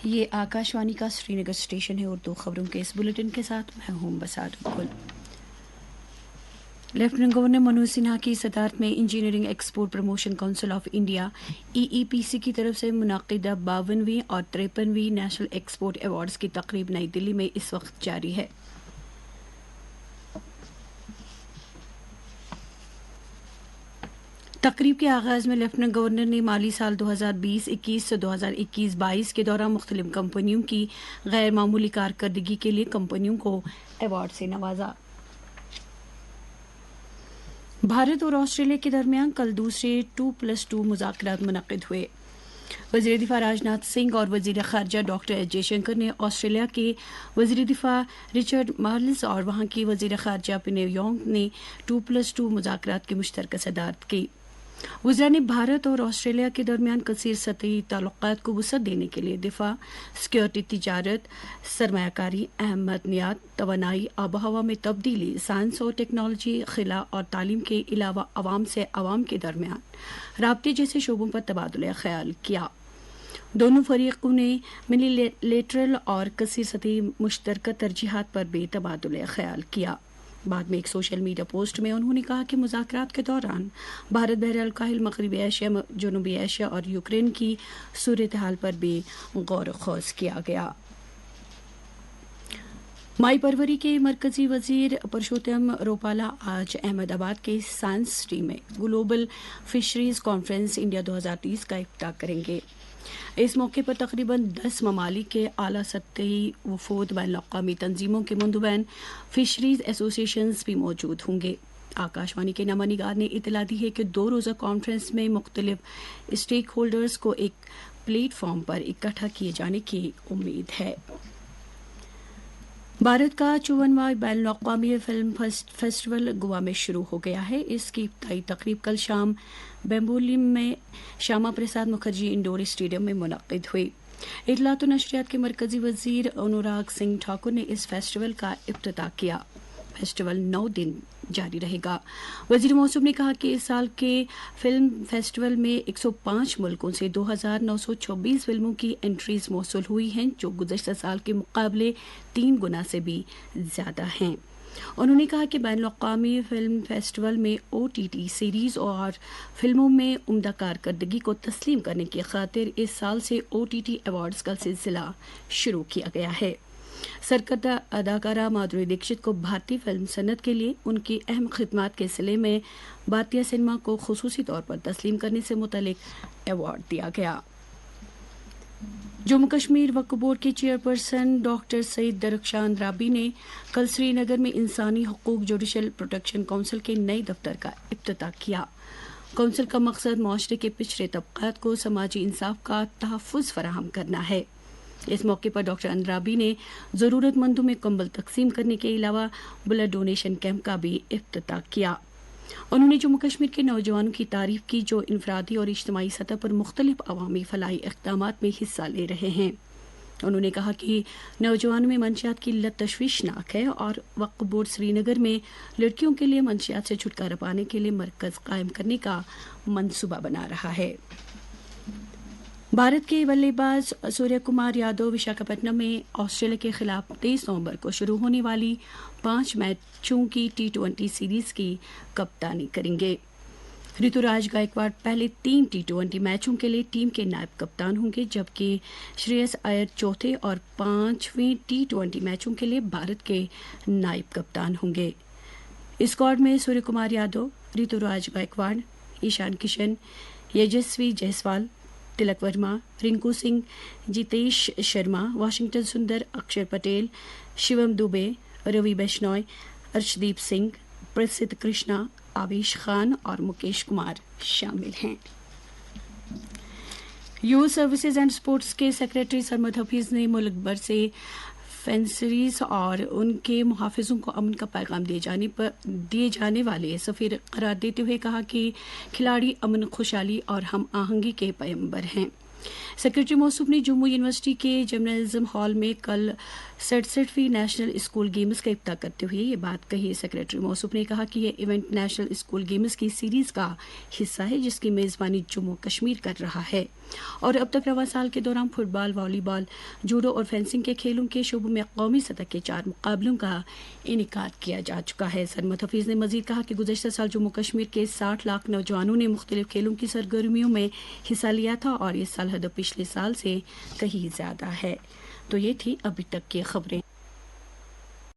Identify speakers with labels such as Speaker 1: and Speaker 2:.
Speaker 1: یہ آکاشوانی کا سری نگر اسٹیشن ہے. اردو خبروں کے اس بلیٹن کے ساتھ میں ہوں بساط گل. لیفٹیننٹ گورنر منوج سنہا کی صدارت میں engineering export promotion council of India EEPC کی طرف سے منعقدہ 52ویں اور 53ویں نیشنل ایکسپورٹ ایوارڈز کی تقریب نئی دلی میں اس وقت جاری ہے. تقریب کے آغاز میں لیفٹیننٹ گورنر نے مالی سال 2020-21 سے 2021-22 کے دوران مختلف کمپنیوں کی غیر معمولی کارکردگی کے لیے کمپنیوں کو ایوارڈ سے نوازا. بھارت اور آسٹریلیا کے درمیان کل دوسرے 2+2 مذاکرات منعقد ہوئے. وزیر دفاع راج ناتھ سنگھ اور وزیر خارجہ ڈاکٹر ایس جے شنکر نے آسٹریلیا کے وزیر دفاع رچرڈ مارلز اور وہاں کی وزیر خارجہ پینی یونگ نے 2+2 مذاکرات کی مشترکہ صدارت کی. وزراء نے بھارت اور آسٹریلیا کے درمیان کثیر سطحی تعلقات کو وسعت دینے کے لیے دفاع، سیکورٹی، تجارت، سرمایہ کاری، اہم معدنیات، توانائی، آب و ہوا میں تبدیلی، سائنس اور ٹیکنالوجی، خلا اور تعلیم کے علاوہ عوام سے عوام کے درمیان رابطے جیسے شعبوں پر تبادلہ خیال کیا. دونوں فریقوں نے ملی لیٹرل اور کثیر سطحی مشترکہ ترجیحات پر بھی تبادلہ خیال کیا. بعد میں ایک سوشل میڈیا پوسٹ میں انہوں نے کہا کہ مذاکرات کے دوران بھارت، بحر الکاہل، مغربی ایشیا، جنوبی ایشیا اور یوکرین کی صورتحال پر بھی غور و خوض کیا گیا. مائی پروری کے مرکزی وزیر پرشوتم روپالا آج احمد آباد کے سائنس سٹی میں گلوبل فشریز کانفرنس انڈیا 2030 کا افتتاح کریں گے. اس موقع پر تقریباً 10 ممالک کے اعلیٰ سطحی وفود، بین الاقوامی تنظیموں کے مندوبین، فشریز ایسوسی ایشنز بھی موجود ہوں گے. آکاشوانی کے نامہ نگار نے اطلاع دی ہے کہ 2 روزہ کانفرنس میں مختلف اسٹیک ہولڈرز کو ایک پلیٹ فارم پر اکٹھا کیے جانے کی امید ہے. بھارت کا 54واں بین الاقوامی فلم فیسٹیول گوا میں شروع ہو گیا ہے. اس کی ابتدائی تقریب کل شام بیمبولی میں شیاما پرساد مکھرجی انڈور اسٹیڈیم میں منعقد ہوئی. اطلاعات و نشریات کے مرکزی وزیر انوراگ سنگھ ٹھاکر نے اس فیسٹیول کا افتتاح کیا. فیسٹیول 9 دن جاری رہے گا. وزیر موصوف نے کہا کہ اس سال کے فلم فیسٹیول میں 105 ملکوں سے 2926 فلموں کی انٹریز موصول ہوئی ہیں، جو گزشتہ سال کے مقابلے 3 گنا سے بھی زیادہ ہیں. انہوں نے کہا کہ بین الاقوامی فلم فیسٹیول میں OTT سیریز اور فلموں میں عمدہ کارکردگی کو تسلیم کرنے کی خاطر اس سال سے OTT ایوارڈز کا سلسلہ شروع کیا گیا ہے. سرکردہ اداکارہ مادھوری دیکشت کو بھارتی فلم صنعت کے لیے ان کی اہم خدمات کے سلے میں بھارتیہ سنیما کو خصوصی طور پر تسلیم کرنے سے متعلق ایوارڈ دیا گیا. جموں کشمیر وقف بورڈ کے چیئرپرسن ڈاکٹر سعید درخشان رابی نے کل سری نگر میں انسانی حقوق جوڈیشل پروٹیکشن کونسل کے نئے دفتر کا افتتاح کیا. کونسل کا مقصد معاشرے کے پچھڑے طبقات کو سماجی انصاف کا تحفظ فراہم کرنا ہے. اس موقع پر ڈاکٹر اندرابی نے ضرورت مندوں میں کمبل تقسیم کرنے کے علاوہ بلڈ ڈونیشن کیمپ کا بھی افتتاح کیا. انہوں نے جموں کشمیر کے نوجوانوں کی تعریف کی جو انفرادی اور اجتماعی سطح پر مختلف عوامی فلاحی اقدامات میں حصہ لے رہے ہیں. انہوں نے کہا کہ نوجوانوں میں منشیات کی لت تشویشناک ہے اور وقف بورڈ سری نگر میں لڑکیوں کے لیے منشیات سے چھٹکارا پانے کے لیے مرکز قائم کرنے کا منصوبہ بنا رہا ہے. بھارت کے بلے باز سوریہ کمار یادو وشاکھاپٹنم میں آسٹریلیا کے خلاف 23 نومبر کو شروع ہونے والی 5 میچوں کی T20 سیریز کی کپتانی کریں گے. رتوراج گائیکواڑ پہلے 3 T20 میچوں کے لیے ٹیم کے نائب کپتان ہوں گے، جبکہ شرییس ایئر چوتھے اور 5ویں T20 میچوں کے لیے بھارت کے نائب کپتان ہوں گے. اسکواڈ میں سوریہ کمار یادو، رتوراج گائیکواڑ، ایشان کشن، یجسوی جیسوال، تلک ورما، رنکو سنگھ، جیتیش شرما، واشنگٹن سندر، اکشر پٹیل، شیوم دوبے، روی بشنوئی، ارشدیپ سنگھ، پرسدھ کرشنا، آویش خان اور مکیش کمار شامل ہیں. یوتھ سروسز اینڈ سپورٹس کے سیکریٹری سرمد حفیظ نے ملک بھر سے فینسریز اور ان کے محافظوں کو امن کا پیغام دیے جانے والے سفیر قرار دیتے ہوئے کہا کہ کھلاڑی امن، خوشحالی اور ہم آہنگی کے پیغمبر ہیں. سیکریٹری موصوف نے جموں یونیورسٹی کے جرنلزم ہال میں کل 67ویں نیشنل اسکول گیمز کا افتتاح کرتے ہوئے یہ بات کہی۔ سیکریٹری موصوف نے کہا کہ یہ ایونٹ نیشنل اسکول گیمز کی سیریز کا حصہ ہے جس کی میزبانی جموں کشمیر کر رہا ہے، اور اب تک رواں سال کے دوران فٹ بال، والی بال، جوڈو اور فینسنگ کے کھیلوں کے شعبوں میں قومی سطح کے 4 مقابلوں کا انعقاد کیا جا چکا ہے۔ سرمد حفیظ نے مزید کہا کہ گزشتہ سال جموں کشمیر کے 60 لاکھ نوجوانوں نے مختلف کھیلوں کی سرگرمیوں میں حصہ لیا تھا، اور اس سال ہدف پچھلے سال سے کہیں زیادہ ہے۔ تو یہ تھی ابھی تک کی خبریں۔